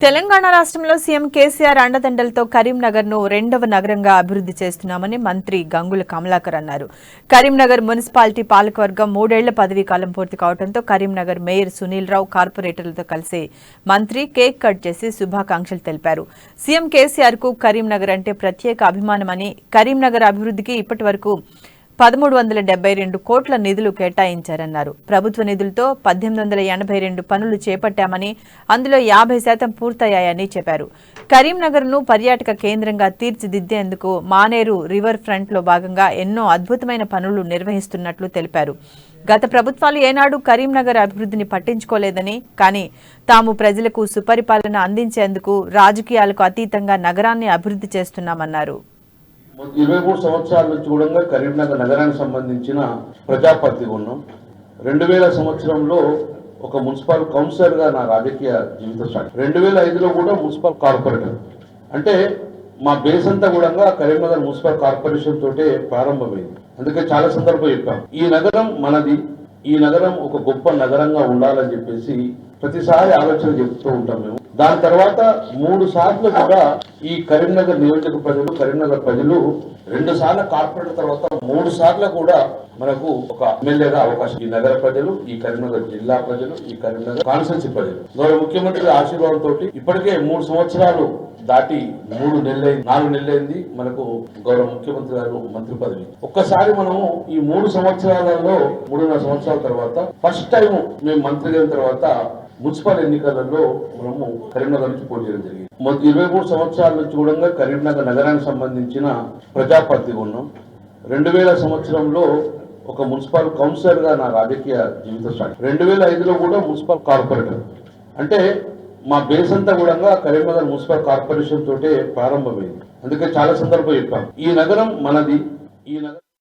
తెలంగాణ రాష్ట్రంలో సీఎం కేసీఆర్ అండదండలతో కరీంనగర్ ను రెండవ నగరంగా అభివృద్ధి చేస్తున్నామని మంత్రి గంగుల కమలాకర్ అన్నారు. కరీంనగర్ మున్సిపాలిటీ పాలకవర్గం 3 ఏళ్ల పదవీ కాలం పూర్తి కావడంతో కరీంనగర్ మేయర్ సునీల్ రావు కార్పొరేటర్లతో కలిసి మంత్రి కేక్ కట్ చేసి శుభాకాంక్షలు తెలిపారు. సీఎం కేసీఆర్ కు కరీంనగర్ అంటే ప్రత్యేక అభిమానమని, కరీంనగర్ అభివృద్ధికి ఇప్పటివరకు 1372 కోట్ల నిధులు కేటాయించారన్నారు. ప్రభుత్వ నిధులతో 1882 పనులు చేపట్టామని, అందులో 50% పూర్తయ్యాయని చెప్పారు. కరీంనగర్ను పర్యాటక కేంద్రంగా తీర్చిదిద్దేందుకు మానేరు రివర్ ఫ్రంట్లో భాగంగా ఎన్నో అద్భుతమైన పనులు నిర్వహిస్తున్నట్లు తెలిపారు. గత ప్రభుత్వాలు ఏనాడు కరీంనగర్ అభివృద్ధిని పట్టించుకోలేదని, కానీ తాము ప్రజలకు సుపరిపాలన అందించేందుకు రాజకీయాలకు అతీతంగా నగరాన్ని అభివృద్ధి చేస్తున్నామన్నారు. 23 సంవత్సరాల నుంచి కూడా కరీంనగర్ నగరానికి సంబంధించిన ప్రజాప్రతినిధిగా ఉన్నాం. 2000 సంవత్సరంలో ఒక మున్సిపల్ కౌన్సిలర్గా నా రాజకీయ జీవితం స్టార్ట్. 2005లో కూడా మున్సిపల్ కార్పొరేటర్. అంటే మా బేస్ అంతా కూడా కరీంనగర్ మున్సిపల్ కార్పొరేషన్ తోటే ప్రారంభమైంది. అందుకే చాలా సందర్భం చెప్పాం, ఈ నగరం మనది, ఈ నగరం ఒక గొప్ప నగరంగా ఉండాలని చెప్పేసి ప్రతిసారి ఆలోచన చెప్తూ ఉంటాం మేము. దాని తర్వాత 3 సార్లు కూడా ఈ కరీంనగర్ నియోజక ప్రజలు, కరీంనగర్ ప్రజలు 2 సార్లు కార్పొరేటర్ తర్వాత 3 సార్లు కూడా మనకు ఒక ఎమ్మెల్యేగా అవకాశం. ఈ నగర ప్రజలు, ఈ కరీంనగర్ జిల్లా ప్రజలు, ఈ కరీంనగర్ కాన్స్టిట్యున్సీ ప్రజలు గౌరవ ముఖ్యమంత్రి ఆశీర్వాదంతో ఇప్పటికే 3 సంవత్సరాలు దాటి 4 నెలలైంది మనకు గౌరవ ముఖ్యమంత్రి గారు మంత్రి పదవి. ఒక్కసారి మనము ఈ 3 సంవత్సరాలలో 3.5 సంవత్సరాల తర్వాత ఫస్ట్ టైం మేము మంత్రి అయిన తర్వాత మున్సిపల్ ఎన్నికలలో మనము కరీంనగర్ నుంచి పోటీ చేయడం జరిగింది. 23 సంవత్సరాల నుంచి కూడా కరీంనగర్ నగరానికి సంబంధించిన ప్రజాప్రతినిధిగా ఉన్నాం. 2000 సంవత్సరంలో ఒక మున్సిపల్ కౌన్సిలర్గా నా రాజకీయ జీవితం స్టార్ట్. 2005లో కూడా మున్సిపల్ కార్పొరేటర్. అంటే మా బేస్ అంతా కూడా కరీంనగర్ మున్సిపల్ కార్పొరేషన్ తోటే ప్రారంభమైంది. అందుకే చాలా సందర్భం చెప్పాం, ఈ నగరం మనది, ఈ నగరం